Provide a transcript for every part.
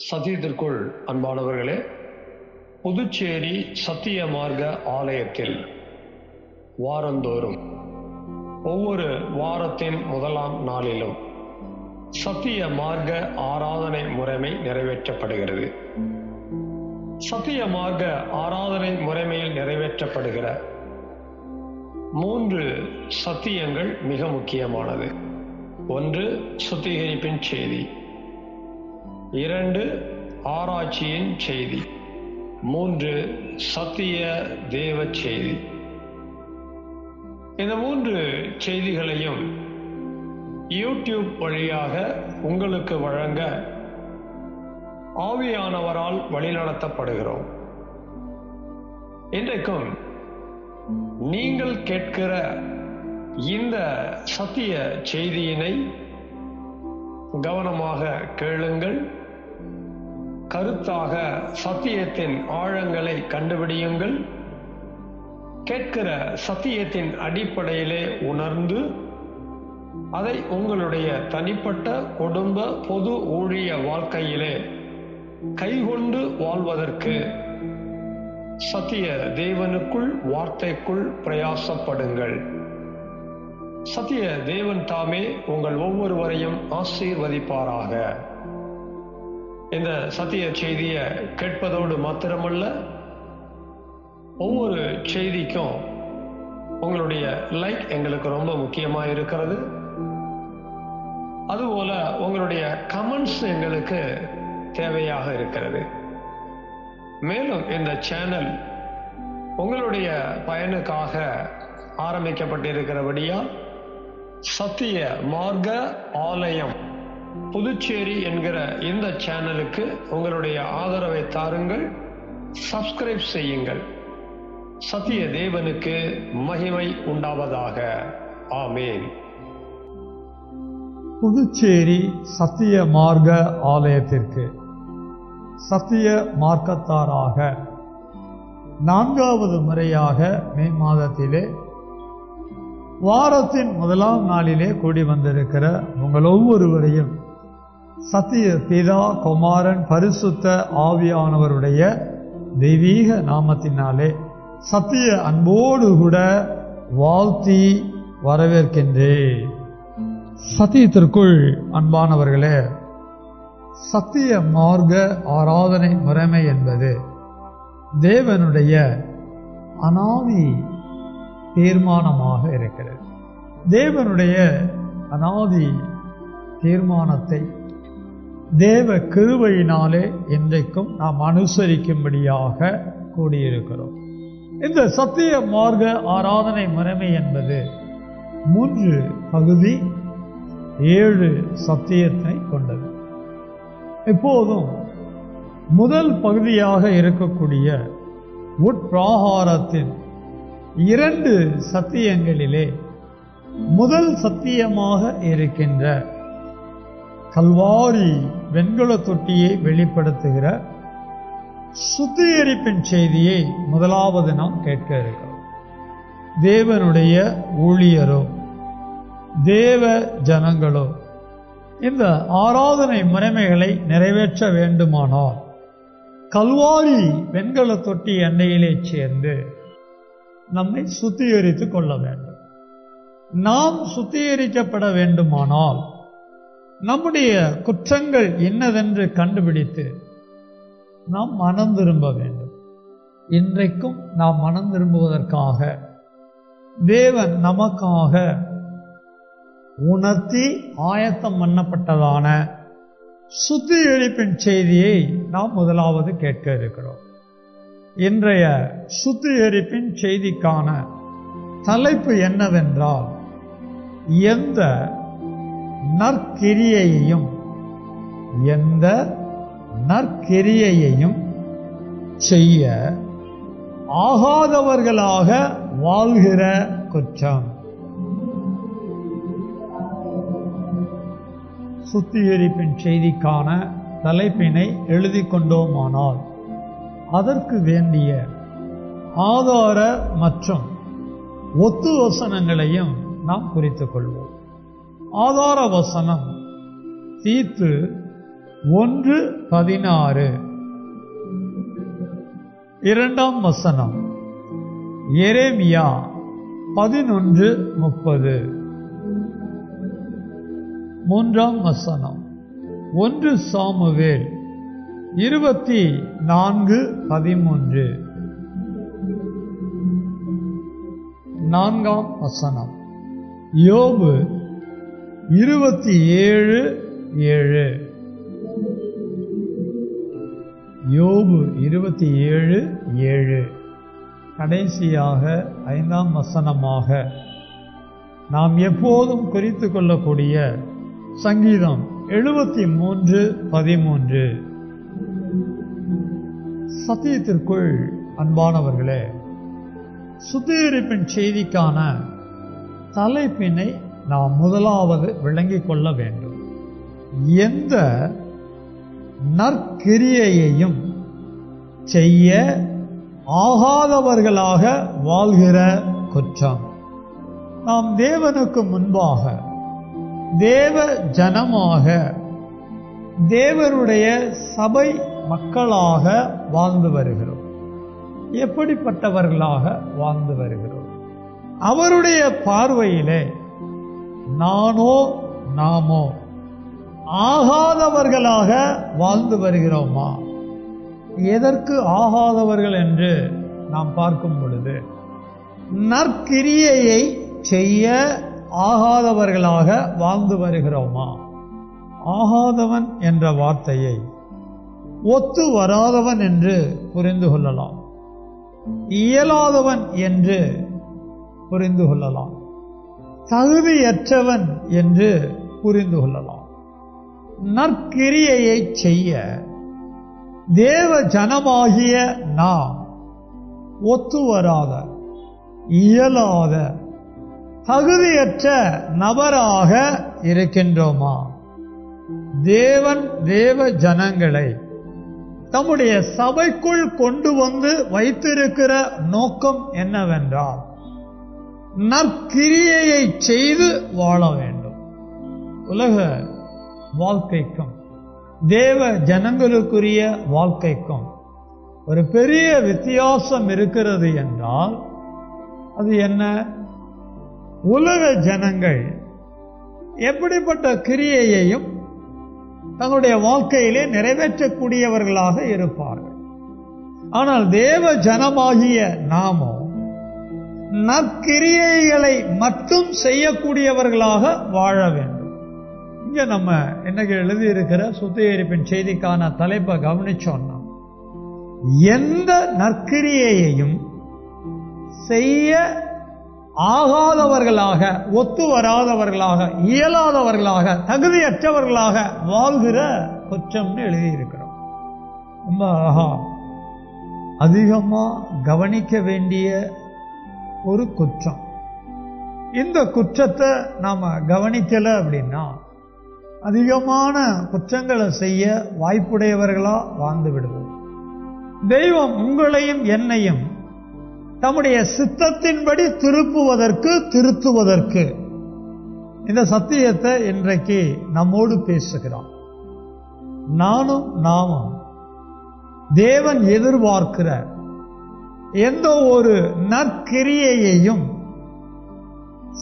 சத்தியத்திற்குள் அன்பானவர்களே, புதுச்சேரி சத்திய மார்க்க ஆலயத்தில் வாரந்தோறும் ஒவ்வொரு வாரத்தின் முதலாம் நாளிலும் சத்திய மார்க்க ஆராதனை முறைமை நிறைவேற்றப்படுகிறது. சத்திய மார்க்க ஆராதனை முறைமையில் நிறைவேற்றப்படுகிற 3 சத்தியங்கள் மிக முக்கியமானது. 1, சுத்திகரிப்பின் செய்தி. 2, ஆராய்ச்சியின் செய்தி. 3, சத்திய தேவ செய்தி. இந்த 3 செய்திகளையும் யூடியூப் வழியாக உங்களுக்கு வழங்க ஆவியானவரால் வழிநடத்தப்படுகிறோம். இன்றைக்கும் நீங்கள் கேட்கிற இந்த சத்திய செய்தியினை கவனமாக கேளுங்கள். கருத்தாக சத்தியத்தின் ஆழங்களை கண்டுபிடியுங்கள். கேட்கிற சத்தியத்தின் அடிப்படையிலே உணர்ந்து அதை உங்களுடைய தனிப்பட்ட குடும்ப பொது ஊழிய வாழ்க்கையிலே கைகொண்டு வாழ்வதற்கு சத்திய தேவனுக்குள் வார்த்தைக்குள் பிரயாசப்படுங்கள். சத்திய தேவன் தாமே உங்கள் ஒவ்வொருவரையும் ஆசீர்வதிப்பாராக. இந்த சத்திய செய்தியை கேட்பதோடு மாத்திரமல்ல, ஒவ்வொரு செய்திக்கும் உங்களுடைய லைக் எங்களுக்கு ரொம்ப முக்கியமாக இருக்கிறது. அதுபோல உங்களுடைய கமெண்ட்ஸ் எங்களுக்கு தேவையாக இருக்கிறது. மேலும் இந்த சேனல் உங்களுடைய பயனுக்காக ஆரம்பிக்கப்பட்டிருக்கிறபடியால் சத்திய மார்க்க ஆலயம் புதுச்சேரி என்கிற இந்த சேனலுக்கு உங்களுடைய ஆதரவை தாருங்கள். சப்ஸ்கிரைப் செய்யுங்கள். சத்திய தேவனுக்கு மகிமை உண்டாவதாக. ஆமேன். புதுச்சேரி சத்திய மார்க்க ஆலயத்திற்கு சத்திய மார்க்கத்தாராக 4வது முறையாக மே மாதத்திலே வாரத்தின் முதலாம் நாளிலே கூடி வந்திருக்கிற உங்கள் ஒவ்வொருவரையும் சத்திய பிதா, குமாரன், பரிசுத்த ஆவியானவருடைய தெய்வீக நாமத்தினாலே சத்திய அன்போடு கூட வாழ்த்தி வரவேற்கின்றேன். சத்தியத்திற்குள் அன்பானவர்களே, சத்திய மார்க்க ஆராதனை முறைமை என்பது தேவனுடைய அனாதி தீர்மானமாக இருக்கிறது. தேவனுடைய அனாதி தீர்மானத்தை தேவ கிருபையினாலே இன்றைக்கும் நாம் அனுசரிக்கும்படியாக கூடியிருக்கிறோம். இந்த சத்திய மார்க்க ஆராதனை முறைமை என்பது 3 பகுதி 7 சத்தியத்தை கொண்டது. இப்போதும் முதல் பகுதியாக இருக்கக்கூடிய உட்பிராகாரத்தின் 2 சத்தியங்களிலே முதல் சத்தியமாக இருக்கின்ற கல்வாரி வெண்கல தொட்டியை வெளிப்படுத்துகிற சுத்திகரிப்பின் செய்தியை முதலாவது நாம் கேட்க இருக்கிறோம். தேவனுடைய ஊழியரோ தேவ ஜனங்களோ இந்த ஆராதனை முறைமைகளை நிறைவேற்ற வேண்டுமானால் கல்வாரி வெண்கல தொட்டி எண்ணெயிலே சேர்ந்து நம்மை சுத்திகரித்துக் கொள்ள வேண்டும். நாம் சுத்திகரிக்கப்பட வேண்டுமானால் நம்முடைய குற்றங்கள் என்னதென்று கண்டுபிடித்து நாம் மனம் திரும்ப வேண்டும். இன்றைக்கும் நாம் மனம் திரும்புவதற்காக தேவன் நமக்காக உணர்த்தி ஆயத்தம் பண்ணப்பட்டதான சுத்திகரிப்பின் செய்தியை நாம் முதலாவது கேட்க இருக்கிறோம். இன்றைய சுத்திகரிப்பின் செய்திக்கான தலைப்பு என்னவென்றால், எந்த நற்கிரியையையும் செய்ய ஆகாதவர்களாக வாழ்கிற குற்றம். சுத்திகரிப்பின் செய்திக்கான தலைப்பினை எழுதி கொண்டோமானால் அதற்கு வேண்டிய ஆதார மற்றும் ஒத்து வசனங்களையும் நாம் குறித்துக் கொள்வோம். ஆதார வசனம் தீத்து 1:16. 2ஆம் வசனம் எரேமியா 11:30. 3ஆம் வசனம் 1 சாமுவேல் 24:13. 4ஆம் வசனம் யோபு 27:7. யோபு 27:7. கடைசியாக 5ஆம் வசனமாக நாம் எப்போதும் குறித்துக் கொள்ளக்கூடிய சங்கீதம் 73:13. சத்தியத்திற்குள் அன்பானவர்களே, சுத்திகரிப்பின் செய்திக்கான தலைப்பினை நாம் முதலாவது விளங்கிக் கொள்ள வேண்டும். எந்த நற்கிரியையையும் செய்ய ஆகாதவர்களாக வாழ்கிற குற்றம். நாம் தேவனுக்கு முன்பாக தேவ ஜனமாக தேவனுடைய சபை மக்களாக வாழ்ந்து வருகிறோம். எப்படிப்பட்டவர்களாக வாழ்ந்து வருகிறோம்? அவருடைய பார்வையிலே நாமோ ஆகாதவர்களாக வாழ்ந்து வருகிறோமா? எதற்கு ஆகாதவர்கள் என்று நாம் பார்க்கும் பொழுது, நற்கிரியையை செய்ய ஆகாதவர்களாக வாழ்ந்து வருகிறோமா? ஆகாதவன் என்ற வார்த்தையை ஒத்து வராதவன் என்று புரிந்து கொள்ளலாம், இயலாதவன் என்று புரிந்து கொள்ளலாம், தகுதியற்றவன் என்று புரிந்து கொள்ளலாம். நற்கிரியையை செய்ய தேவ ஜனமாகிய நாம் ஒத்து வராத, இயலாத, தகுதியற்ற நபராக இருக்கின்றோமா? தேவன் தேவ ஜனங்களை தம்முடைய சபைக்குள் கொண்டு வந்து வைத்திருக்கிற நோக்கம் என்னவென்றால், நற்கிரியையை செய்து வாழ வேண்டும். உலக வாழ்க்கைக்கும் தேவ ஜனங்களுக்குரிய வாழ்க்கைக்கும் ஒரு பெரிய வித்தியாசம் இருக்கிறது என்றால் அது என்ன? உலக ஜனங்கள் எப்படிப்பட்ட கிரியையையும் தங்களுடைய வாழ்க்கையிலே நிறைவேற்றக்கூடியவர்களாக இருப்பார்கள். ஆனால் தேவ ஜனமாகிய நாமோ நற்கிரியைகளை மட்டும் செய்யக்கூடியவர்களாக வாழ வேண்டும். இங்க நம்ம இன்னைக்கு எழுதியிருக்கிற சுத்திகரிப்பின் செய்திக்கான தலைப்பை கவனிச்சோம்னா, எந்த நற்கிரியையையும் செய்ய ஆகாதவர்களாக, ஒத்து வராதவர்களாக, இயலாதவர்களாக, தகுதியற்றவர்களாக வாழ்கிற குற்றம்னு எழுதியிருக்கிறோம். ரொம்ப அழகா அதிகமா கவனிக்க வேண்டிய ஒரு குற்றம். இந்த குற்றத்தை நாம கவனிக்கல அப்படின்னா அதிகமான குற்றங்களை செய்ய வாய்ப்புடையவர்களா வாழ்ந்து விடுவோம். தெய்வம் உங்களையும் என்னையும் தம்முடைய சித்தத்தின்படி திருத்துவதற்கு இந்த சத்தியத்தை இன்றைக்கு நம்மோடு பேசுகிறான். நாமும் தேவன் எதிர்பார்க்கிற எந்த ஒரு நற்கிரியையையும்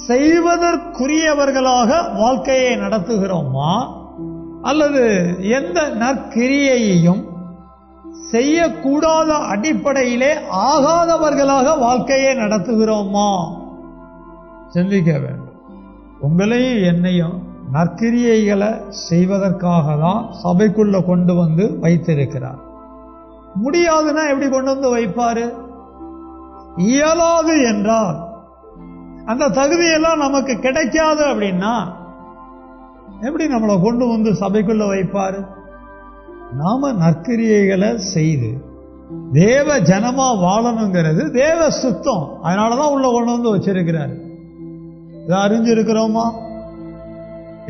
செய்வதற்குரியவர்களாக வாழ்க்கையை நடத்துகிறோமா, அல்லது எந்த நற்கிரியையையும் செய்யக்கூடாத அடிப்படையிலே ஆகாதவர்களாக வாழ்க்கையை நடத்துகிறோமா? சிந்திக்க வேண்டும். உங்களையும் என்னையும் நற்கிரியைகளை செய்வதற்காக தான் சபைக்குள்ள கொண்டு வந்து வைத்திருக்கிறார். முடியாதுன்னா எப்படி கொண்டு வந்து வைப்பாரு? இயலாது என்றால், அந்த தகுதியெல்லாம் நமக்கு கிடைக்காது அப்படின்னா எப்படி நம்மளை கொண்டு வந்து சபைக்குள்ள வைப்பாரு? நாம நற்கிரியைகளை செய்து தேவ ஜனமா வாழணுங்கிறது தேவ சுத்தம். அதனாலதான் உள்ள கொண்டு வந்து வச்சிருக்கிறார். இதை அறிஞ்சிருக்கிறோமா?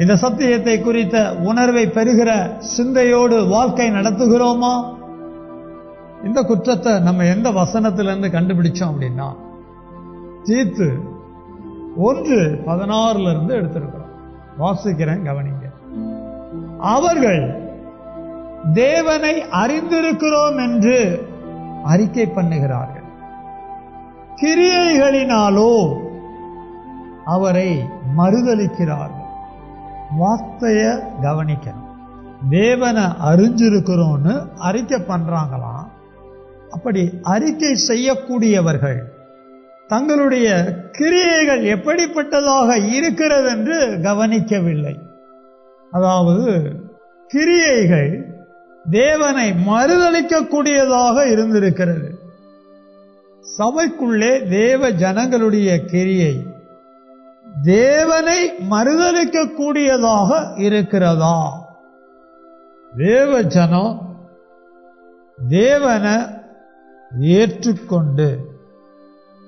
இந்த சத்தியத்தை குறித்த உணர்வை பெறுகிற சிந்தையோடு வாழ்க்கை நடத்துகிறோமா? இந்த குற்றத்தை நம்ம எந்த வசனத்திலிருந்து கண்டுபிடிச்சோம் அப்படின்னா, தீத்து 1:16 எடுத்திருக்கிறோம். வாசிக்கிறேன், கவனிங்க. அவர்கள் தேவனை அறிந்திருக்கிறோம் என்று அறிக்கை பண்ணுகிறார்கள். கிரியைகளினாலோ அவரை மறுதலிக்கிறார்கள். வார்த்தைய கவனிக்கணும். தேவனை அறிஞ்சிருக்கிறோன்னு அறிக்கை பண்றாங்களாம். அப்படி அறிக்கை செய்யக்கூடியவர்கள் தங்களுடைய கிரியைகள் எப்படிப்பட்டதாக இருக்கிறது என்று கவனிக்கவில்லை. அதாவது கிரியைகள் தேவனை மறுதலிக்கக்கூடியதாக இருந்திருக்கிறது. சபைக்குள்ளே தேவ ஜனங்களுடைய கிரியை தேவனை மறுதலிக்கக்கூடியதாக இருக்கிறதா? தேவ ஜனம் தேவனை ஏற்றுக்கொண்டு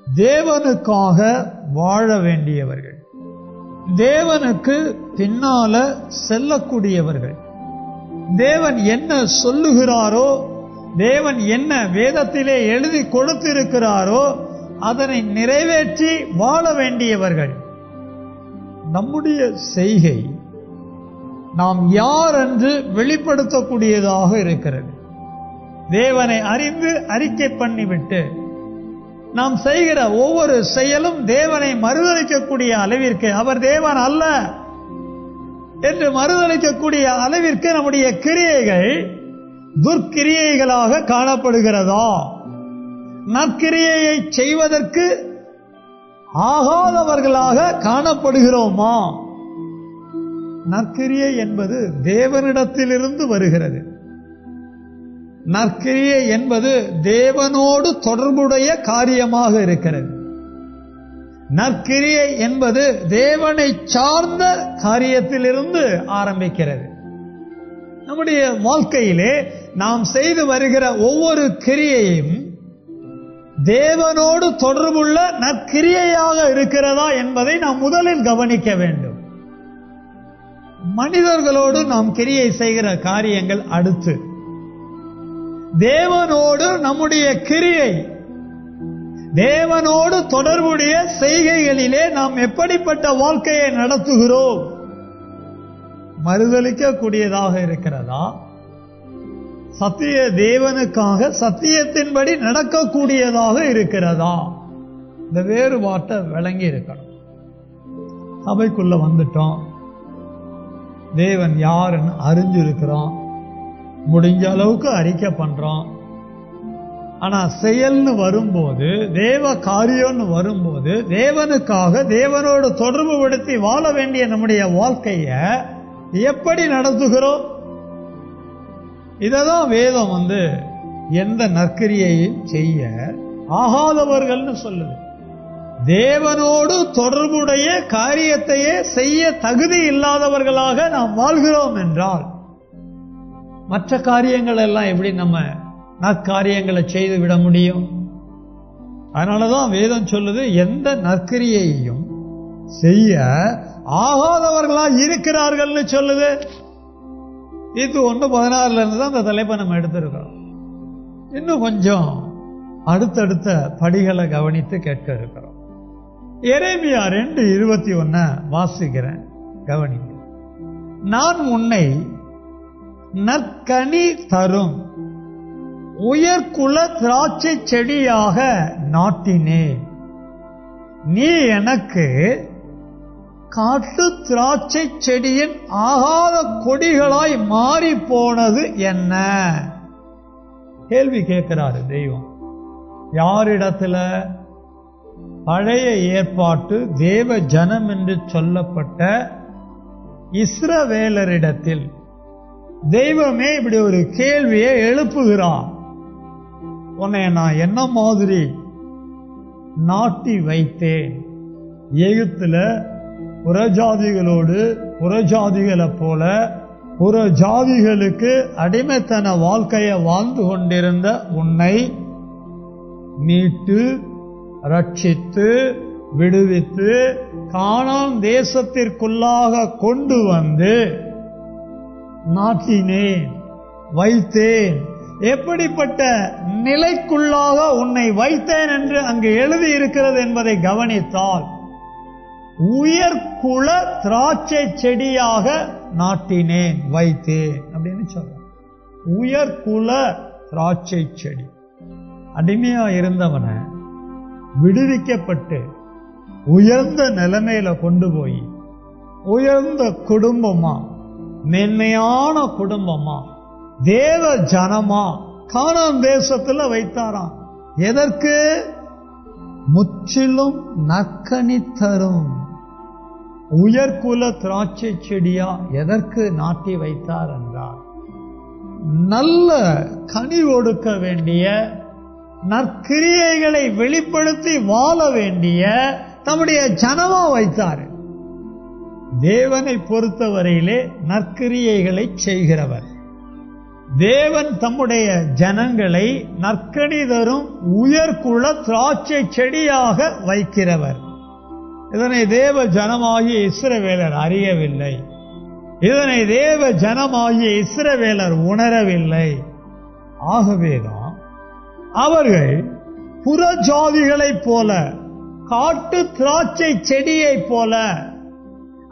தேவனுக்காக வாழ வேண்டியவர்கள், தேவனுக்கு பின்னால செல்லக்கூடியவர்கள், தேவன் என்ன சொல்லுகிறாரோ, தேவன் என்ன வேதத்திலே எழுதி கொடுத்திருக்கிறாரோ அதனை நிறைவேற்றி வாழ வேண்டியவர்கள். நம்முடைய செய்கை நாம் யார் என்று வெளிப்படுத்தக்கூடியதாக இருக்கிறது. தேவனை அறிந்து அறிக்கை பண்ணிவிட்டு நாம் செய்கிற ஒவ்வொரு செயலும் தேவனை மறுதலிக்கக்கூடிய அளவிற்கு, அவர் தேவன் அல்ல என்று மறுதலிக்கக்கூடிய அளவிற்கு நம்முடைய கிரியைகள் துர்க்கிரியைகளாக காணப்படுகிறதா? நற்கிரியையை செய்வதற்கு ஆகாதவர்களாக காணப்படுகிறோமா? நற்கிரியை என்பது தேவனிடத்திலிருந்து வருகிறது. நற்கிரியை என்பது தேவனோடு தொடர்புடைய காரியமாக இருக்கிறது. நற்கிரியை என்பது தேவனை சார்ந்த காரியத்திலிருந்து ஆரம்பிக்கிறது. நம்முடைய வாழ்க்கையிலே நாம் செய்து வருகிற ஒவ்வொரு கிரியையும் தேவனோடு தொடர்புள்ள நற்கிரியையாக இருக்கிறதா என்பதை நாம் முதலில் கவனிக்க வேண்டும். மனிதர்களோடு நாம் கிரியை செய்கிற காரியங்கள் அடுத்து. தேவனோடு நம்முடைய கிரியை, தேவனோடு தொடர்புடைய செய்கைகளிலே நாம் எப்படிப்பட்ட வாழ்க்கையை நடத்துகிறோம்? மறுதலிக்கக்கூடியதாக இருக்கிறதா? சத்திய தேவனுக்காக சத்தியத்தின்படி நடக்கக்கூடியதாக இருக்கிறதா? இந்த வேறுபாட்டை விளங்கி இருக்கணும். சபைக்குள்ள வந்துட்டோம், தேவன் யாருன்னு அறிஞ்சிருக்கிறோம், முடிஞ்ச அளவுக்கு அறிக்கை பண்றோம். ஆனா செயல்னு வரும்போது, தேவ காரியம்னு வரும்போது, தேவனுக்காக தேவனோடு தொடர்பு படுத்தி வாழ வேண்டிய நம்முடைய வாழ்க்கைய எப்படி நடத்துகிறோம்? இததான் வேதம் எந்த நற்கிரியையும் செய்ய ஆகாதவர்கள்னு சொல்லுது. தேவனோடு தொடர்புடைய காரியத்தையே செய்ய தகுதி இல்லாதவர்களாக நாம் வாழ்கிறோம் என்றால் மற்ற காரியங்கள் எல்லாம் எப்படி நம்ம நற்காரியங்களை செய்து விட முடியும்? அதனாலதான் வேதம் சொல்லுது, எந்த நற்கிரியையும் செய்ய ஆகாதவர்களா இருக்கிறார்கள்னு சொல்லுது. இது 1:16 இருந்து தான் அந்த தலைப்பை நம்ம எடுத்திருக்கிறோம். இன்னும் கொஞ்சம் அடுத்தடுத்த படிகளை கவனித்து கேட்க இருக்கிறோம். எரேமியா 2:21 வாசிக்கிறேன், கவனிங்க. நான் உன்னை நற்கனி தரும் உயர்குல திராட்சை செடியாக நாட்டினேன். நீ எனக்கு காட்டு திராட்சை செடியின் ஆகாத கொடிகளாய் மாறி போனது என்ன? கேள்வி கேட்கிறாரு தெய்வம். யாரிடத்துல? பழைய ஏற்பாட்டு தேவ ஜனம் என்று சொல்லப்பட்ட இஸ்ரவேலரிடத்தில் தெய்வமே இப்படி ஒரு கேள்வியை எழுப்புகிறார். உன்னை நான் என்ன மாதிரி நாட்டி வைத்தேன்? எகிப்துல புறஜாதிகளோடு புறஜாதிகளை போல புறஜாதிகளுக்கு அடிமைத்தன வாழ்க்கையை வாழ்ந்து கொண்டிருந்த உன்னை மீட்டு ரட்சித்து விடுவித்து கானான் தேசத்திற்குள்ளாக கொண்டு வந்து நாட்டினேன், வைத்தேன். எப்படிப்பட்ட நிலைக்குள்ளாக உன்னை வைத்தேன் என்று அங்கு எழுதி இருக்கிறது என்பதை கவனித்தால், உயர்குல திராட்சை செடியாக நாட்டினேன், வைத்தேன் அப்படின்னு சொல்றேன். உயர்குல திராட்சை செடி. அடிமையா இருந்தவனை விடுவிக்கப்பட்டு உயர்ந்த நிலைமையில கொண்டு போய் உயர்ந்த குடும்பமா, மேன்மையான குடும்பமா, தேவ ஜனமா கானான் தேசத்துல வைத்தாராம். எதற்கு? முற்றிலும் நற்கனி தரும் உயர்குல திராட்சை செடியா எதற்கு நாட்டி வைத்தார் என்றார், நல்ல கனி கொடுக்க வேண்டிய, நற்கிரியைகளை வெளிப்படுத்தி வாழ வேண்டிய தம்முடைய ஜனமா வைத்தார். தேவனை பொறுத்தவரையிலே நற்கிரியைகளை செய்கிறவர். தேவன் தம்முடைய ஜனங்களை நற்கனி தரும் உயர்குல திராட்சை செடியாக வைக்கிறவர். இதனை தேவ ஜனமாகிய இஸ்ரவேலர் அறியவில்லை. இதனை தேவ ஜனமாகிய இஸ்ரவேலர் உணரவில்லை. ஆகவேதான் அவர்கள் புறஜாதிகளைப் போல, காட்டு திராட்சை செடியைப் போல,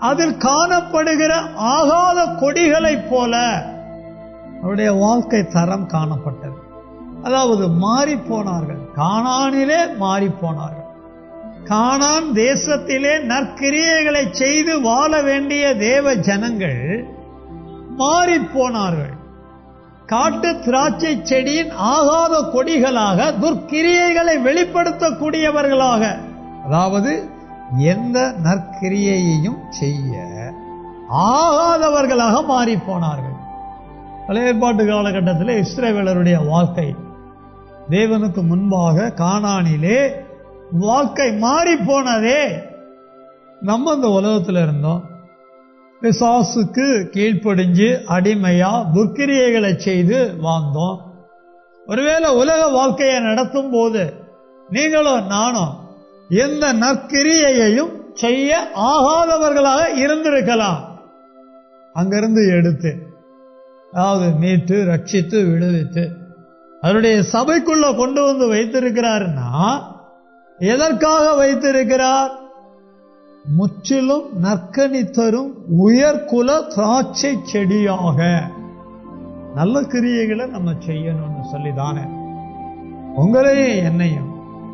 அதில் காணப்படுகிற ஆகாத கொடிகளைப் போல அவருடைய வாழ்க்கை தரம் காணப்பட்டது. அதாவது மாறி போனார்கள். கானானிலே மாறி போனார்கள். கானான் தேசத்திலே நற்கிரியைகளை செய்து வாழ வேண்டிய தேவ ஜனங்கள் மாறி போனார்கள். காட்டு திராட்சை செடியின் ஆகாத கொடிகளாக, துர்க்கிரியைகளை வெளிப்படுத்தக்கூடியவர்களாக, அதாவது எந்த நற்கிரியையையும் செய்ய ஆகாதவர்களாக மாறி போனார்கள். பழைய ஏற்பாட்டு காலகட்டத்தில் இஸ்ரவேலருடைய வாழ்க்கை தேவனுக்கு முன்பாக கானானிலே வாழ்க்கை மாறி போனதே. நம்ம இந்த உலகத்தில் இருந்தோம், பிசாசுக்கு கீழ்ப்படிஞ்சு அடிமையா துர்க்கிரியைகளை செய்து வாழ்ந்தோம். ஒருவேளை உலக வாழ்க்கையை நடத்தும் போது நீங்களும் நானும் எந்த நற்கிரியையையும் செய்ய ஆகாதவர்களாக இருந்திருக்கலாம். அங்கிருந்து எடுத்து, அதாவது மீட்டு ரட்சித்து விடுவித்து அவருடைய சபைக்குள்ள கொண்டு வந்து வைத்திருக்கிறார்னா எதற்காக வைத்திருக்கிறார்? முற்றிலும் நற்கனி தரும் உயர்குல திராட்சை செடியாக நல்ல கிரியைகளை நம்ம செய்யணும்னு சொல்லிதானே உங்களையும் என்னையும்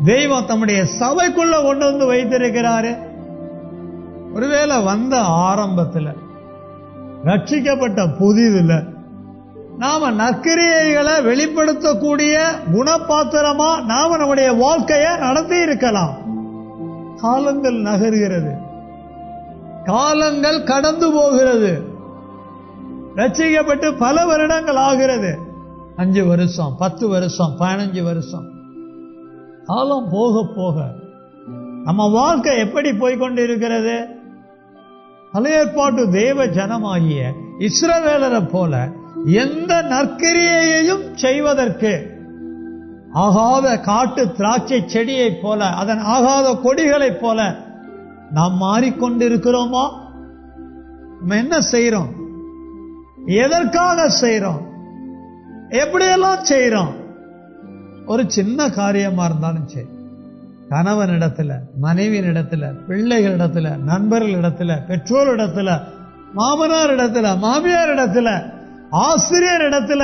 தெய்வம் தம்முடைய சபைக்குள்ள கொண்டு வந்து வைத்திருக்கிறாரு. ஒருவேளை வந்த ஆரம்பத்தில், ரட்சிக்கப்பட்ட புதிதில் நாம நற்கிரியைகளை வெளிப்படுத்தக்கூடிய குணபாத்திரமா நாம நம்முடைய வாழ்க்கையை நடத்தி இருக்கலாம். காலங்கள் நகர்கிறது, காலங்கள் கடந்து போகிறது. ரட்சிக்கப்பட்டு பல வருடங்கள் ஆகிறது. 5 வருஷம், 10 வருஷம், 15 வருஷம். காலம் போக போக நம்ம வாழ்க்கை எப்படி போய்கொண்டு இருக்கிறது? பழைய ஏற்பாட்டு தேவ ஜனமாகிய இஸ்ரவேலரை போல எந்த நற்கிரியையையும் செய்வதற்கு ஆகாத காட்டு திராட்சை செடியை போல, அதன் ஆகாத கொடிகளைப் போல நாம் மாறிக்கொண்டிருக்கிறோமா? நம்ம என்ன செய்யறோம்? எதற்காக செய்யறோம்? எப்படியெல்லாம் செய்யறோம்? ஒரு சின்ன காரியமா இருந்தாலும் சரி, கணவனிடத்துல, மனைவியினிடத்துல, பிள்ளைகளிடத்துல, நண்பர்களிடத்துல, பெற்றோரிடத்துல, மாமனார் இடத்துல, மாமியார் இடத்துல, ஆசிரியர் இடத்துல,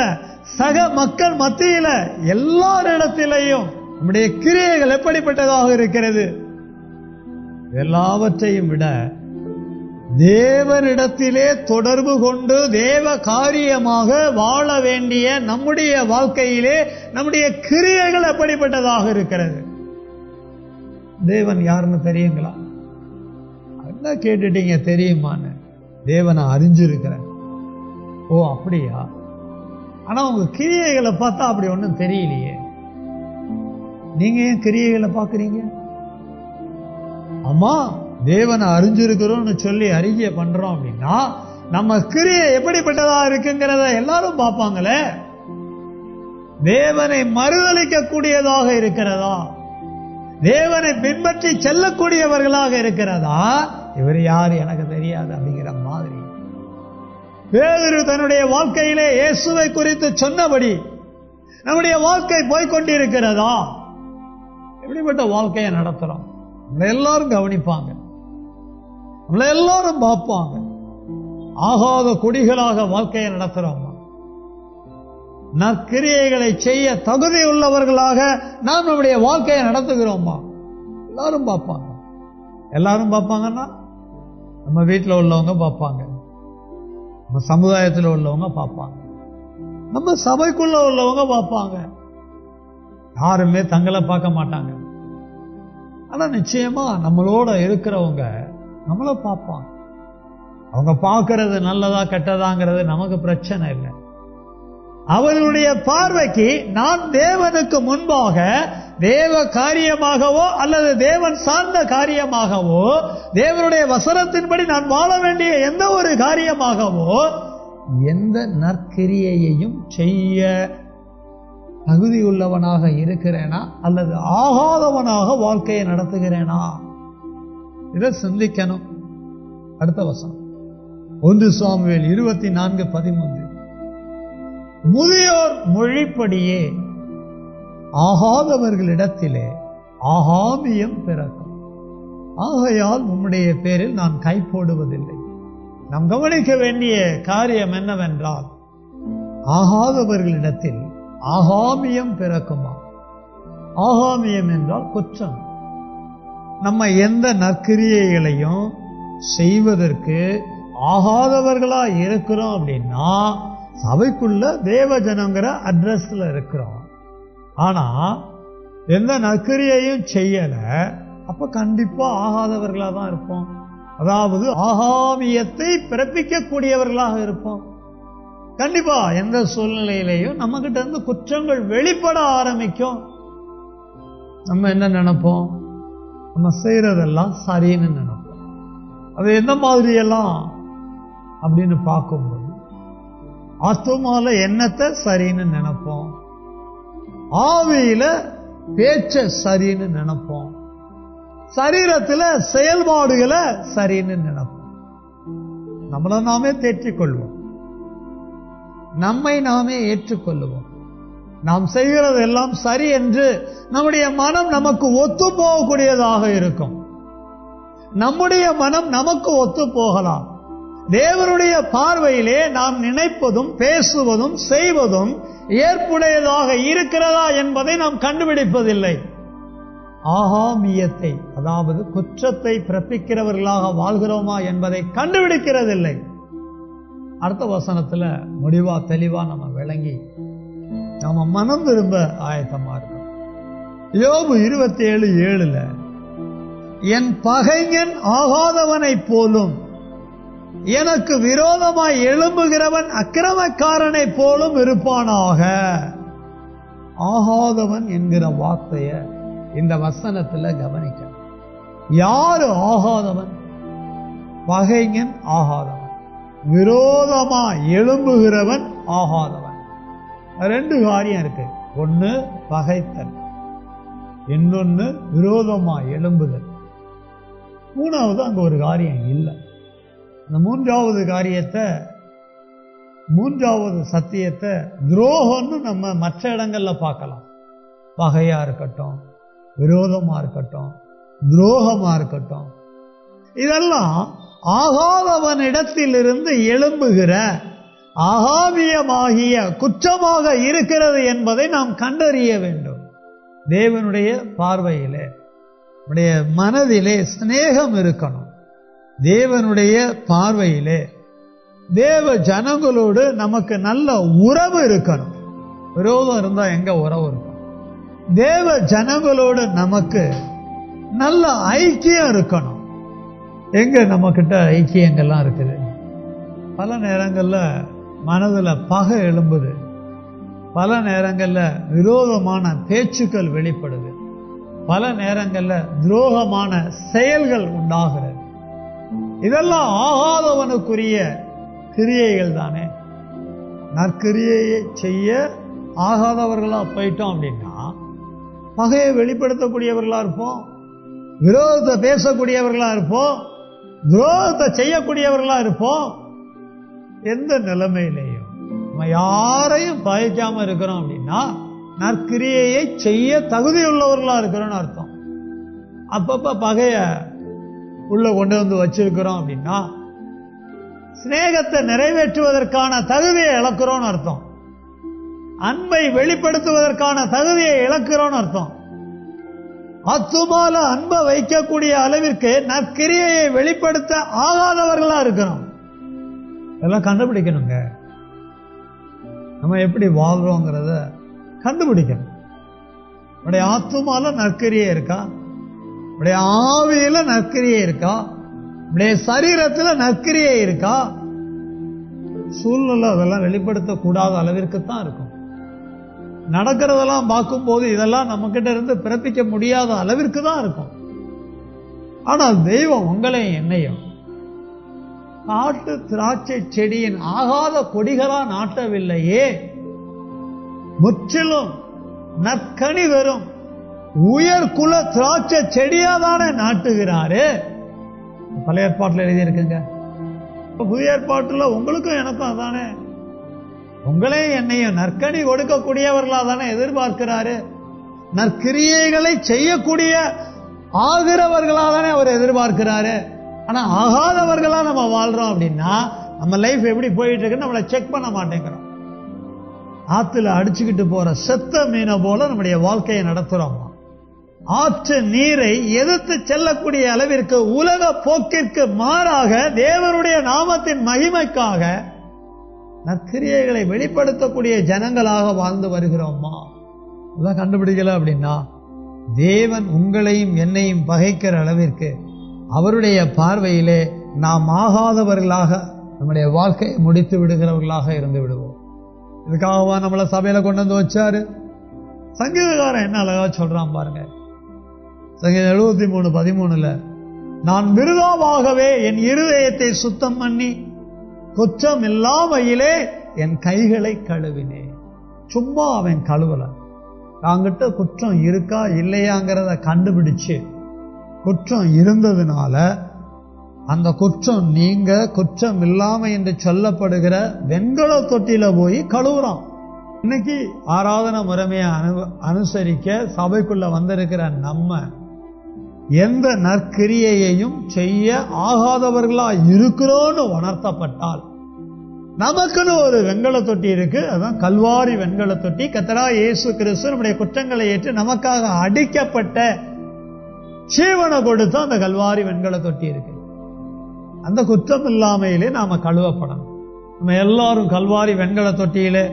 சக மக்கள் மத்தியில, எல்லாரிடத்திலையும் நம்முடைய கிரியைகள் எப்படிப்பட்டதாக இருக்கிறது? எல்லாவற்றையும் விட தேவனிடத்திலே தொடர்பு கொண்டு தேவ காரியமாக வாழ வேண்டிய நம்முடைய வாழ்க்கையிலே நம்முடைய கிரியைகள் எப்படிப்பட்டதாக இருக்கிறது? தேவன் யாருன்னு தெரியுங்களா? என்ன கேட்டுட்டீங்க? தெரியுமான்னு. தேவனை அறிஞ்சிருக்கிறேன். ஓ அப்படியா? ஆனா உங்க கிரியைகளை பார்த்தா அப்படி ஒன்றும் தெரியலையே. நீங்க ஏன் கிரியைகளை பார்க்கறீங்க? அம்மா தேவனை அறிஞ்சிருக்கிறோம்னு சொல்லி அறிக்கை பண்றோம் அப்படின்னா நம்ம கிரியை எப்படிப்பட்டதா இருக்குங்கிறத எல்லாரும் பார்ப்பாங்களே. தேவனை மறுதலிக்க கூடியதாக இருக்கிறதா? தேவனை பின்பற்றி செல்லக்கூடியவர்களாக இருக்கிறதா? இவர் யார் எனக்கு தெரியாது அப்படிங்கிற மாதிரி. பேதுரு தன்னுடைய வாழ்க்கையிலே இயேசுவை குறித்து சொன்னபடி நம்முடைய வாழ்க்கை போய்கொண்டிருக்கிறதா? எப்படிப்பட்ட வாழ்க்கையை நடத்துறோம்? நம்மளை எல்லாரும் கவனிப்பாங்க, நம்மளை எல்லாரும் பார்ப்பாங்க. ஆகாத கொடிகளாக வாழ்க்கையை நடத்துறோமா? நற்கிரியைகளை செய்ய தகுதி உள்ளவர்களாக நாம் நம்முடைய வாழ்க்கையை நடத்துகிறோமா? எல்லாரும் பார்ப்பாங்க. எல்லாரும் பார்ப்பாங்கன்னா நம்ம வீட்டில் உள்ளவங்க பார்ப்பாங்க, நம்ம சமுதாயத்தில் உள்ளவங்க பார்ப்பாங்க, நம்ம சபைக்குள்ள உள்ளவங்க பார்ப்பாங்க. யாருமே தங்களை பார்க்க மாட்டாங்க. ஆனா நிச்சயமா நம்மளோட இருக்கிறவங்க நம்மள பார்ப்பாங்க. அவங்க பார்க்கறது நல்லதா கெட்டதாங்கிறது நமக்கு பிரச்சனை இல்லை. அவர்களுடைய பார்வைக்கு நான் தேவனுக்கு முன்பாக தேவ காரியமாகவோ அல்லது தேவன் சார்ந்த காரியமாகவோ தேவனுடைய வசனத்தின்படி நான் வாழ வேண்டிய எந்த ஒரு காரியமாகவோ எந்த நற்கிரியையையும் செய்ய தகுதியுள்ளவனாக இருக்கிறேனா அல்லது ஆகாதவனாக வாழ்க்கையை நடத்துகிறேனா? இதை சிந்திக்கணும். அடுத்த வசனம் 1 சாமுவேல் 24:13. முதியோர் மொழிப்படியே ஆகாதவர்களிடத்திலே ஆகாமியம் பிறக்கும், ஆகையால் உம்முடைய பேரில் நான் கை போடுவதில்லை. நாம் கவனிக்க வேண்டிய காரியம் என்னவென்றால், ஆகாதவர்களிடத்தில் ஆகாமியம் பிறக்குமா? ஆகாமியம் என்றால் குற்றம். நம்ம எந்த நற்கிரியைகளையும் செய்வதற்கு ஆகாதவர்களா இருக்கிறோம் அப்படின்னா சபைக்குள்ள தேவ ஜனங்கிற அட்ரஸ்ல இருக்கிறோம். ஆனா எந்த நற்கிரியையும் செய்யல, அப்ப கண்டிப்பா ஆகாதவர்களா தான் இருப்போம். அதாவது ஆகாமியத்தை பிறப்பிக்க கூடியவர்களாக இருப்போம். கண்டிப்பா எந்த சூழ்நிலையிலையும் நம்ம கிட்ட இருந்து குற்றங்கள் வெளிப்பட ஆரம்பிக்கும். நம்ம என்ன நினைப்போம்? நம்ம செய்யறதெல்லாம் சரின்னு நினைப்போம். அது எந்த மாதிரி எல்லாம் அப்படின்னு பார்க்கும்போது ஆத்துமால எண்ணத்தை சரின்னு நினைப்போம், ஆவியில பேச்ச சரின்னு நினைப்போம், சரீரத்துல செயல்பாடுகளை சரின்னு நினைப்போம். நம்மள நாமே தேற்றிக் கொள்வோம், நம்மை நாமே ஏற்றுக்கொள்ளுவோம். நாம் செய்கிறது எல்லாம் சரி என்று நம்முடைய மனம் நமக்கு ஒத்து போகக்கூடியதாக இருக்கும். நம்முடைய மனம் நமக்கு ஒத்து போகலாம். தேவனுடைய பார்வையிலே நாம் நினைப்பதும் பேசுவதும் செய்வதும் ஏற்புடையதாக இருக்கிறதா என்பதை நாம் கண்டுபிடிப்பதில்லை. ஆகாமியத்தை, அதாவது குற்றத்தை பிறப்பிக்கிறவர்களாக வாழ்கிறோமா என்பதை கண்டுபிடிக்கிறதில்லை. அடுத்த வசனத்துல முடிவா தெளிவா நம்ம விளங்கி நம்ம மனம் திரும்ப ஆயத்தமா இருக்கோம். யோபு 27:7 என் பகைஞன் ஆகாதவனை போலும் எனக்கு விரோதமாய் எழும்புகிறவன் அக்கிரமக்காரனை போலும் இருப்பானாக. ஆகாதவன் என்கிற வார்த்தைய இந்த வசனத்துல கவனிக்க. யாரு ஆகாதவன்? பகைஞன் ஆகாதவன், விரோதமா எழும்புகிறவன் ஆகாதவன். ரெண்டு காரியம் இருக்கு. ஒன்னு பகைத்தல், இன்னொன்னு விரோதமா எழும்புதல். மூணாவது அங்க ஒரு காரியம் இல்லை. அந்த மூன்றாவது சத்தியத்தை துரோகம்னு நம்ம மற்ற இடங்கள்ல பார்க்கலாம். பகையா இருக்கட்டும், விரோதமா இருக்கட்டும், துரோகமா இருக்கட்டும், இதெல்லாம் ஆகாதவனிடத்திலிருந்து எழும்புகிற ஆகாமியமாகிய குற்றமாக இருக்கிறது என்பதை நாம் கண்டறிய வேண்டும். தேவனுடைய பார்வையிலே நம்முடைய மனதிலே சிநேகம் இருக்கணும். தேவனுடைய பார்வையிலே தேவ ஜனங்களோடு நமக்கு நல்ல உறவு இருக்கணும். விரோதம் இருந்தா எங்க உறவு இருக்கும்? தேவ ஜனங்களோடு நமக்கு நல்ல ஐக்கியம் இருக்கணும். எங்க நம்ம கிட்ட ஐக்கியங்கள்லாம் இருக்குது? பல நேரங்கள்ல மனதுல பகை எழும்புது, பல நேரங்கள்ல விரோதமான பேச்சுக்கள் வெளிப்படுது, பல நேரங்கள்ல துரோகமான செயல்கள் உண்டாகிறது. இதெல்லாம் ஆகாதவனுக்குரிய கிரியைகள் தானே. நற்கிரியையை செய்ய ஆகாதவர்களா போயிட்டோம் அப்படின்னா பகையை வெளிப்படுத்தக்கூடியவர்களா இருப்போம், விரோதத்தை பேசக்கூடியவர்களா இருப்போம், துரோகத்தை செய்யக்கூடியவர்களா இருப்போம். எந்த நிலைமையிலையும் நம்ம யாரையும் பகைக்காம இருக்கிறோம் அப்படின்னா நற்கிரியையை செய்ய தகுதியுள்ளவர்களா இருக்கிறோம்னு அர்த்தம். அப்பப்ப பகைய உள்ள கொண்டு வந்து வச்சிருக்கிறோம் அப்படின்னா சிநேகத்தை நிறைவேற்றுவதற்கான தகுதியை இழக்கிறோம்னு அர்த்தம். அன்பை வெளிப்படுத்துவதற்கான தகுதியை இழக்கிறோம்னு அர்த்தம். ஆத்துமால அன்பை வைக்கக்கூடிய அளவிற்கு நற்கிரியையை வெளிப்படுத்த ஆகாதவர்களா இருக்கிறோம். இதெல்லாம் கண்டுபிடிக்கணுங்க. நம்ம எப்படி வாழ்றோங்கிறத கண்டுபிடிக்கணும். நம்முடைய ஆத்துமால நற்கிரியை இருக்கா, நம்முடைய ஆவியில நற்கிரியை இருக்கா, நம்முடைய சரீரத்துல நற்கிரியை இருக்கா? சூழ்நிலை அதெல்லாம் வெளிப்படுத்தக்கூடாத அளவிற்கு தான் இருக்கும். நடக்கிறதெல்லாம் பார்க்கும்போது இதெல்லாம் நம்ம கிட்ட இருந்து பிறப்பிக்க முடியாத அளவிற்கு தான் இருக்கும். ஆனால் தெய்வம் உங்களையும் என்னையும் காட்டு திராட்சை செடியின் ஆகாத கொடிகளா நாட்டவில்லையே, முற்றிலும் நற்கனி தரும் உயர் குல திராட்சை செடியாதானே நாட்டுகிறாரு. பழைய ஏற்பாட்டில் எழுதியிருக்குங்க. புதிய ஏற்பாட்டில் உங்களுக்கும் எனக்கும் அதானே, உங்களையும் என்னையும் நற்கனி கொடுக்கக்கூடியவர்களா தானே எதிர்பார்க்கிறாரு. நற்கிரியைகளை செய்யக்கூடிய ஆகிறவர்களா தானே அவர் எதிர்பார்க்கிறாரு. ஆனா ஆகாதவர்களா நம்ம வாழ்றோம் அப்படின்னா நம்ம லைஃப் எப்படி போயிட்டு இருக்குன்னு நம்மளை செக் பண்ண மாட்டேங்கிறோம். ஆத்துல அடிச்சுக்கிட்டு போற செத்த மீனை போல நம்முடைய வாழ்க்கையை நடத்துறோம். ஆற்று நீரை எதிர்த்து செல்லக்கூடிய அளவிற்கு உலக போக்கிற்கு மாறாக தேவனுடைய நாமத்தின் மகிமைக்காக நற்கிரியைகளை வெளிப்படுத்தக்கூடிய ஜனங்களாக வாழ்ந்து வருகிறோமா? அதான் கண்டுபிடிக்கல அப்படின்னா தேவன் உங்களையும் என்னையும் பகைக்கிற அளவிற்கு அவருடைய பார்வையிலே நாம் ஆகாதவர்களாக நம்முடைய வாழ்க்கையை முடித்து விடுகிறவர்களாக இருந்து விடுவோம். இதுக்காகவா நம்மள சபையில கொண்டு வந்து வச்சாரு? சங்கீதக்காரன் என்ன அழகா சொல்றான் பாருங்க. சங்கீதம் 73:13 நான் விருதாவாகவே என் இருதயத்தை சுத்தம் பண்ணி குற்றம் இல்லாமையிலே என் கைகளை கழுவினேன். சும்மா அவன் கழுவல, தாங்கிட்ட குற்றம் இருக்கா இல்லையாங்கிறத கண்டுபிடிச்சு குற்றம் இருந்ததுனால அந்த குற்றம் நீங்க குற்றம் இல்லாம என்று சொல்லப்படுகிற வெண்கல தொட்டியில போய் கழுவுறான். இன்னைக்கு ஆராதனை முறைமையை அனுசரிக்க சபைக்குள்ள வந்திருக்கிற நம்ம எந்த நற்கிரியையையும் செய்ய ஆகாதவர்களா இருக்கிறோன்னு உணர்த்தப்பட்டால் நமக்குன்னு ஒரு வெண்கல தொட்டி இருக்கு. அதான் கல்வாரி வெண்கல தொட்டி. கர்த்தராகிய இயேசு கிறிஸ்து நம்முடைய குற்றங்களை ஏற்று நமக்காக அடிக்கப்பட்ட ஜீவனை கொடுத்து அந்த கல்வாரி வெண்கல தொட்டி இருக்கு. அந்த குற்றம் இல்லாமையிலே நாம கழுவப்படணும். நம்ம எல்லாரும் கல்வாரி வெண்கல தொட்டியிலே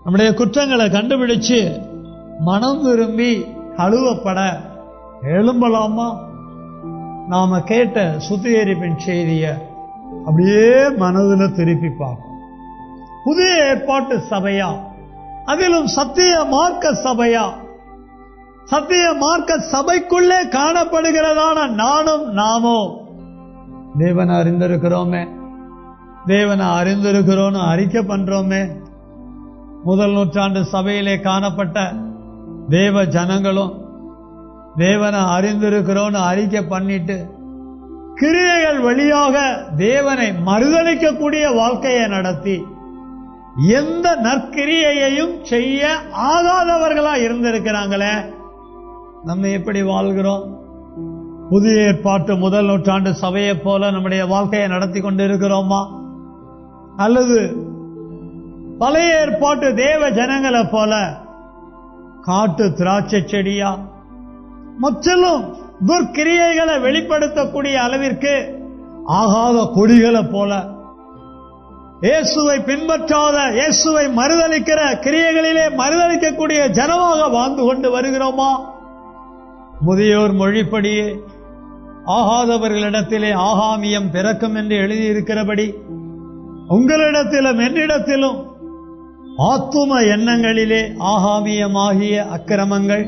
நம்முடைய குற்றங்களை கண்டுபிடிச்சு மனம் விரும்பி கழுவப்பட எழும்பலாமா? நாம கேட்ட சுத்திகரிப்பின் செய்திய அப்படியே மனதில் திருப்பி பார்ப்போம். புதிய ஏற்பாட்டு சபையா, அதிலும் சத்திய மார்க்க சபையா? சத்திய மார்க்க சபைக்குள்ளே காணப்படுகிறதான நானும் நாமோ தேவனை அறிந்திருக்கிறோமே, தேவனை அறிந்திருக்கிறோன்னு அறிக்கை பண்றோமே. முதல் நூற்றாண்டு சபையிலே காணப்பட்ட தேவ ஜனங்களும் தேவனை அறிந்திருக்கிறோன்னு அறிக்கை பண்ணிட்டு கிரியைகள் வழியாக தேவனை மறுதலிக்கக்கூடிய வாழ்க்கையை நடத்தி எந்த நற்கிரியையையும் செய்ய ஆகாதவர்களா இருந்திருக்கிறாங்களே. நம்ம எப்படி வாழ்கிறோம்? புதிய ஏற்பாட்டு முதல் நூற்றாண்டு சபையை போல நம்முடைய வாழ்க்கையை நடத்தி கொண்டு இருக்கிறோமா? அல்லது பழைய ஏற்பாட்டு தேவ ஜனங்களை போல காட்டு திராட்சை செடியா, முற்றிலும் துர்க்கிரியைகளை வெளிப்படுத்தக்கூடிய அளவிற்கு ஆகாத கொடிகளை போல, இயேசுவை பின்பற்றாத, இயேசுவை மறுதலிக்கிற கிரியைகளிலே மறுதலிக்கக்கூடிய ஜனமாக வாழ்ந்து கொண்டு வருகிறோமா? முதியோர் மொழிப்படியே ஆகாதவர்களிடத்திலே ஆகாமியம் பிறக்கும் என்று எழுதியிருக்கிறபடி உங்களிடத்திலும் என்னிடத்திலும் ஆத்தும எண்ணங்களிலே ஆகாமியமாகிய அக்கிரமங்கள்,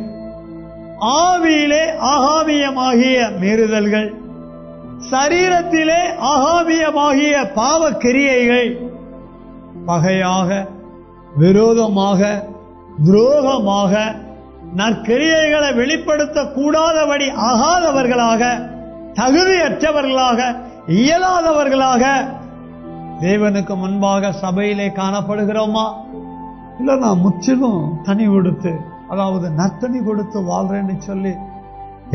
ஆவியிலே ஆகாமியமாகிய மீறுதல்கள், சரீரத்திலே ஆகாமியமாகிய பாவ கிரியைகள் பகையாக, விரோதமாக, துரோகமாக, நற்கிரியைகளை வெளிப்படுத்த கூடாதபடி ஆகாதவர்களாக, தகுதியற்றவர்களாக, இயலாதவர்களாக தேவனுக்கு முன்பாக சபையிலே காணப்படுகிறோமா? இல்ல நான் முற்றிலும் தனி கொடுத்து, அதாவது நற்தனி கொடுத்து வாழ்றேன்னு சொல்லி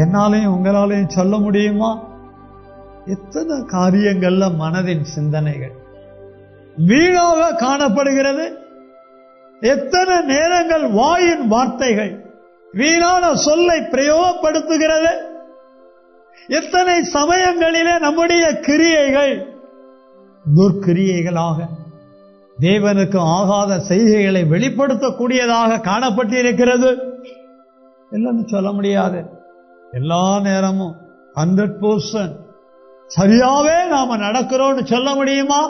என்னாலையும் உங்களாலையும் சொல்ல முடியுமா? எத்தனை காரியங்கள்ல மனதின் சிந்தனைகள் வீணாக காணப்படுகிறது. எத்தனை நேரங்கள் வாயின் வார்த்தைகள் வீணான சொல்லை பிரயோகப்படுத்துகிறது. எத்தனை சமயங்களிலே நம்முடைய கிரியைகள் துர்க்கிரியைகளாக தேவனுக்கு ஆகாத செய்கைகளை வெளிப்படுத்தக்கூடியதாக காணப்பட்டிருக்கிறது. இல்லைன்னு சொல்ல முடியாது. எல்லா நேரமும் 100% சரியாவே நாம நடக்கிறோம்னு சொல்ல முடியுமா?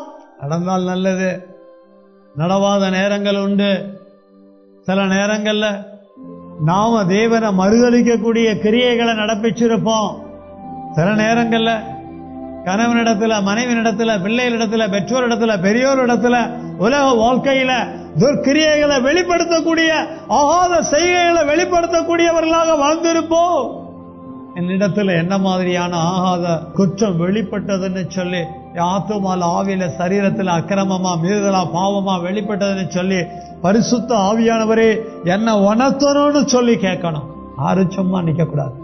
நடந்தால் நல்லது. நடவாத நேரங்கள் உண்டு. சில நேரங்கள்ல நாம தேவனை மறுதலிக்கக்கூடிய கிரியைகளை நடப்பிச்சிருப்போம். சில நேரங்கள்ல கணவனிடத்துல, மனைவியிடத்துல, பிள்ளைகளிடத்துல, பெற்றோரிடத்துல, பெரியோரிடத்துல, உலக வாழ்க்கையில துர்க்கிரியைகளை வெளிப்படுத்தக்கூடிய, ஆகாத செய்கைகளை வெளிப்படுத்தக்கூடியவர்களாக வாழ்ந்திருப்போம். என்னிடத்துல என்ன மாதிரியான ஆகாத குற்றம் வெளிப்பட்டதுன்னு சொல்லி, ஆத்துமால, ஆவியில, சரீரத்துல அக்கிரமமா, மீறுதலா, பாவமா வெளிப்பட்டதுன்னு சொல்லி பரிசுத்த ஆவியானவரே என்ன உணர்த்தணும்னு சொல்லி கேட்கணும். யாரும் சும்மா நிக்க கூடாது.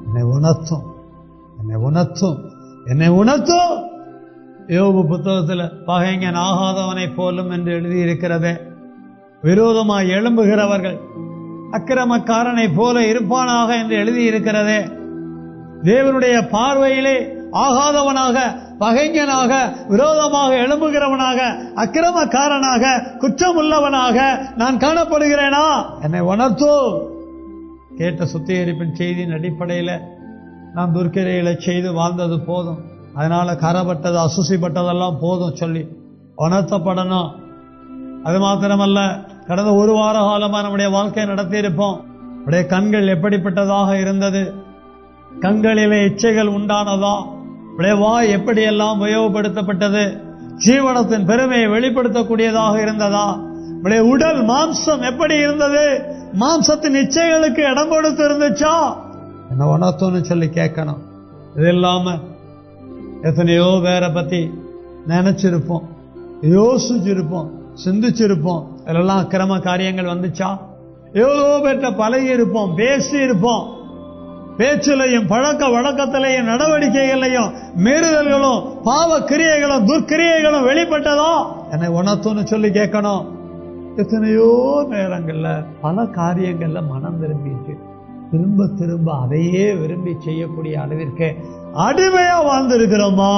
என்னை உணர்த்தும், என்னை உணர்த்தும், என்னை உணர்த்தும். யோபு புத்தகத்துல பகைஞன் ஆகாதவனை போலும் என்று எழுதியிருக்கிறதே. விரோதமாய் எழும்புகிறவர்கள் அக்கிரமக்காரனை போல இருப்பானாக என்று எழுதியிருக்கிறதே. தேவனுடைய பார்வையிலே ஆகாதவனாக, பகைஞனாக, விரோதமாக எழும்புகிறவனாக, அக்கிரமக்காரனாக, குற்றம் உள்ளவனாக நான் காணப்படுகிறேனா? என்னை உணர்த்தோ. கேட்ட சுத்திகரிப்பின் செய்தியின் அடிப்படையில் நான் துர்க்கிரைகளை செய்து வாழ்ந்தது போதும், அதனால கரப்பட்டது, அசுசிப்பட்டதெல்லாம் போதும் சொல்லி உணர்த்தப்படணும். அது மாத்திரமல்ல, கடந்த ஒரு வார காலமா நம்முடைய வாழ்க்கையை நடத்தியிருப்போம். நம்முடைய கண்கள் எப்படிப்பட்டதாக இருந்தது? கண்களிலே இச்சைகள் உண்டானதா? வாய் எப்படியெல்லாம் உபயோகப்படுத்தப்பட்டது? ஜீவனத்தின் பெருமையை வெளிப்படுத்தக்கூடியதாக இருந்ததா? உடல் மாம்சம் எப்படி இருந்தது? மாம்சத்தின் இச்சைகளுக்கு இடம் கொடுத்து இருந்துச்சா? என்ன உணர்த்தோன்னு சொல்லி கேட்கணும். இது இல்லாம எத்தனையோ பேரை பத்தி நினைச்சிருப்போம், யோசிச்சிருப்போம், சிந்திச்சிருப்போம். இதெல்லாம் அக்கிரம காரியங்கள் வந்துச்சா? எவ்வளோ பேர்ட்ட பழகி இருப்போம், பேசி இருப்போம். பேச்சிலையும் பழக்க வழக்கத்திலையும் நடவடிக்கைகளையும் மீறுதல்களும் பாவ கிரியைகளும் துர்க்கிரியைகளும் வெளிப்பட்டதா? என்னை உணர்த்துன்னு சொல்லி கேட்கணும். எத்தனையோ நேரங்கள்ல பல காரியங்கள்ல மனம் திரும்பிட்டு திரும்ப திரும்ப அதையே விரும்பி செய்யக்கூடிய அளவிற்கு அடிமையா வாழ்ந்திருக்கிறோமா?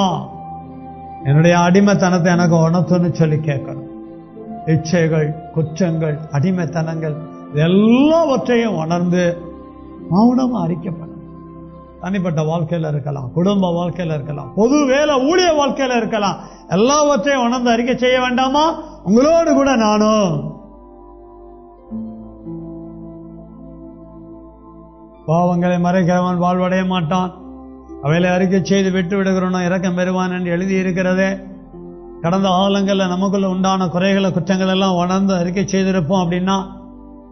என்னுடைய அடிமைத்தனத்தை எனக்கு உணர்த்துன்னு சொல்லி கேட்கணும். இச்சைகள், குற்றங்கள், அடிமைத்தனங்கள் எல்லாவற்றையும் உணர்ந்து மௌனமா அறிக்கப்படும். தனிப்பட்ட வாழ்க்கையில இருக்கலாம், குடும்ப வாழ்க்கையில இருக்கலாம், பொது வேலை ஊழிய வாழ்க்கையில இருக்கலாம். எல்லாவற்றையும் உணர்ந்து அறிக்கை செய்ய வேண்டாமா? உங்களோடு கூட நானும். பாவங்களை மறைக்கிறவன் வாழ்வடைய மாட்டான், அவைகளை அறிக்கை செய்து விட்டு விடுகிறோம் இரக்கம் பெறுவான் என்று எழுதி இருக்கிறதே. கடந்த காலங்கள்ல நமக்குள்ள உண்டான குறைகளை, குற்றங்கள் எல்லாம் உணர்ந்து அறிக்கை செய்திருப்போம். அப்படின்னா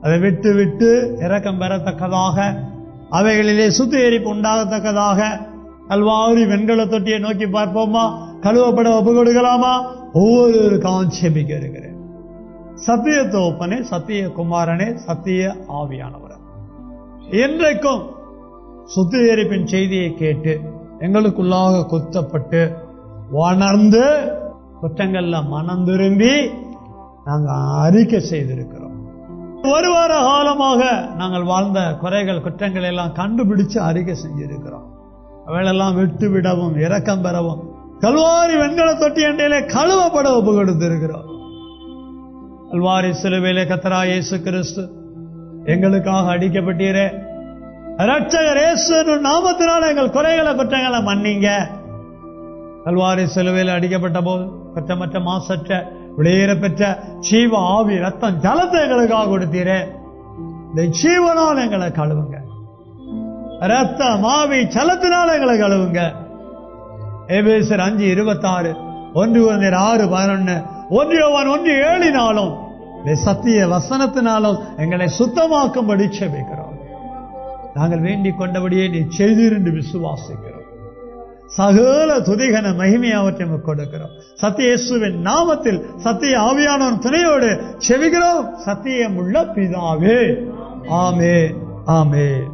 அதை விட்டு விட்டு இரக்கம் பெறத்தக்கதாக, அவைகளிலே சுத்திகரிப்பு உண்டாகத்தக்கதாக கல்வாரி வெண்கல தொட்டியை நோக்கி பார்ப்போமா? கழுவப்பட ஒப்பு கொடுக்கலாமா? ஒவ்வொரு காஞ்சபிக்க இருக்கிறேன். சத்திய தோப்பனே, சத்திய குமாரனே, சத்திய ஆவியானவர், என்றைக்கும் சுத்திகரிப்பின் செய்தியை கேட்டு எங்களுக்குள்ளாக குத்தப்பட்டு உணர்ந்து குற்றங்கள்ல மனம் திரும்பி நாங்கள் அறிக்கை செய்திருக்கிறோம். ஒரு வார காலமாக நாங்கள் வாழ்ந்த குறைகள், குற்றங்கள் எல்லாம் கண்டுபிடிச்சு அறிக்கை செஞ்சிருக்கிறோம். அவைகளெல்லாம் விட்டு விடவும் இரக்கம் பெறவும் கல்வாரி வெண்கல தொட்டி அண்டையிலே கழுவப்பட ஒப்பு கொடுத்திருக்கிறோம். கல்வாரி சிலுவையிலே கர்த்தராகிய இயேசு கிறிஸ்து எங்களுக்காக அடிக்கப்பட்டீரே. இரட்சகர் இயேசு நாமத்தினால் எங்கள் குறைகளை, குற்றங்களை மன்னிங்க. கல்வாரி சிலுவையில் அடிக்கப்பட்ட போது குற்றமற்ற மாசற்ற விளையேற பெற்ற ஜீவ ஆவி ரத்தம் ஜலத்தை எங்களுக்காக கொடுத்தீரே. இந்த ஜீவனால் எங்களை கழுவுங்க, ரத்தம் ஆவி ஜலத்தினால் எங்களை கழுவுங்க. எபேசியர் 5:26, 1 Corinthians 6:11, 1 யோவான் 1:7 சத்திய வசனத்தினாலும் எங்களை சுத்தமாக்கும்படி செபிக்கிறோம். நாங்கள் வேண்டிக் கொண்டபடியே நீ செய்தீர் என்று விசுவாசிக்கிறோம். சகல துதிகன மகிமையாவற்றை கொடுக்கிறோம். சத்திய இயேசுவின் நாமத்தில் சத்திய ஆவியானவரின் துணையோடு செபிக்கிறோம். சத்தியமுள்ள பிதாவே, ஆமென், ஆமென்.